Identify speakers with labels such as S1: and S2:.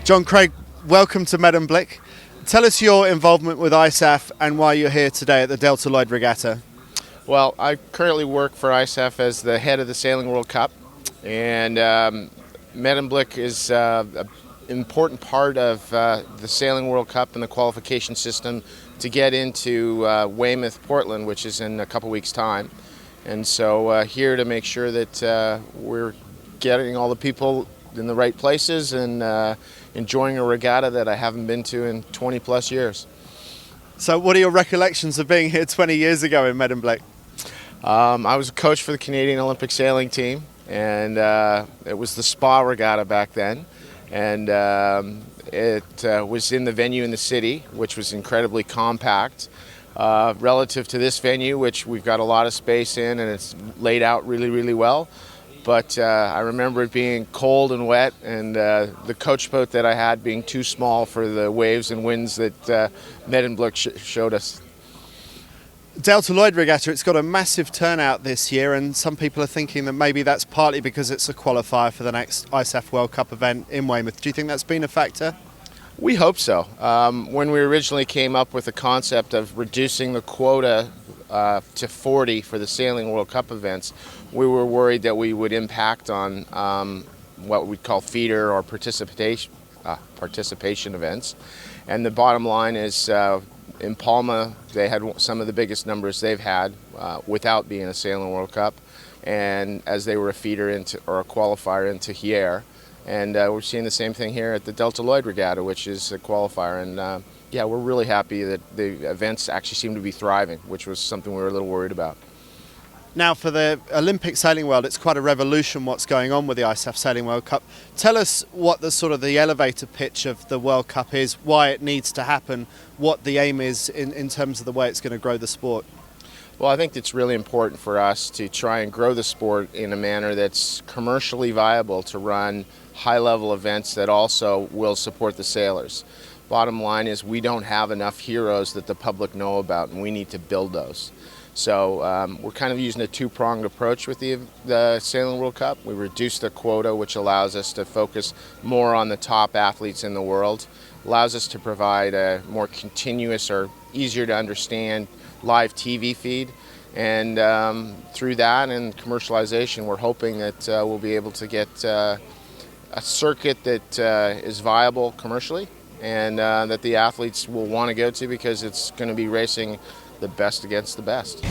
S1: John Craig, welcome to Medemblik. Tell us your involvement with ISAF and why you're here today at the Delta Lloyd Regatta.
S2: Well, I currently work for ISAF as the head of the Sailing World Cup, and Medemblik is an important part of the Sailing World Cup and the qualification system to get into Weymouth, Portland, which is in a couple weeks' time. And so here to make sure that we're getting all the people in the right places and enjoying a regatta that I haven't been to in 20 plus years.
S1: So what are your recollections of being here 20 years ago in Medemblik?
S2: I was a coach for the Canadian Olympic sailing team, and it was the Spa Regatta back then. And it was in the venue in the city, which was incredibly compact. Relative to this venue, which we've got a lot of space in and it's laid out really, really well. But I remember it being cold and wet, and the coach boat that I had being too small for the waves and winds that Medemblik showed us.
S1: Delta Lloyd Regatta, it's got a massive turnout this year, and some people are thinking that maybe that's partly because it's a qualifier for the next ISAF World Cup event in Weymouth. Do you think that's been a factor?
S2: We hope so. When we originally came up with the concept of reducing the quota to 40 for the Sailing World Cup events, we were worried that we would impact on what we'd call feeder or participation events. And the bottom line is in Palma, they had some of the biggest numbers they've had without being a Sailing World Cup, and as they were a feeder into or a qualifier into Hyères. And we're seeing the same thing here at the Delta Lloyd Regatta, which is a qualifier. And yeah, we're really happy that the events actually seem to be thriving, which was something we were a little worried about.
S1: Now, for the Olympic sailing world, it's quite a revolution what's going on with the ISAF Sailing World Cup. Tell us what the sort of the elevator pitch of the World Cup is, why it needs to happen, what the aim is in terms of the way it's going to grow the sport.
S2: Well, I think it's really important for us to try and grow the sport in a manner that's commercially viable to run high-level events that also will support the sailors. Bottom line is we don't have enough heroes that the public know about, and we need to build those. So we're kind of using a two-pronged approach with the Sailing World Cup. We reduced the quota, which allows us to focus more on the top athletes in the world, allows us to provide a more continuous or easier to understand live TV feed, and through that and commercialization, we're hoping that we'll be able to get a circuit that is viable commercially, and that the athletes will want to go to because it's going to be racing the best against the best.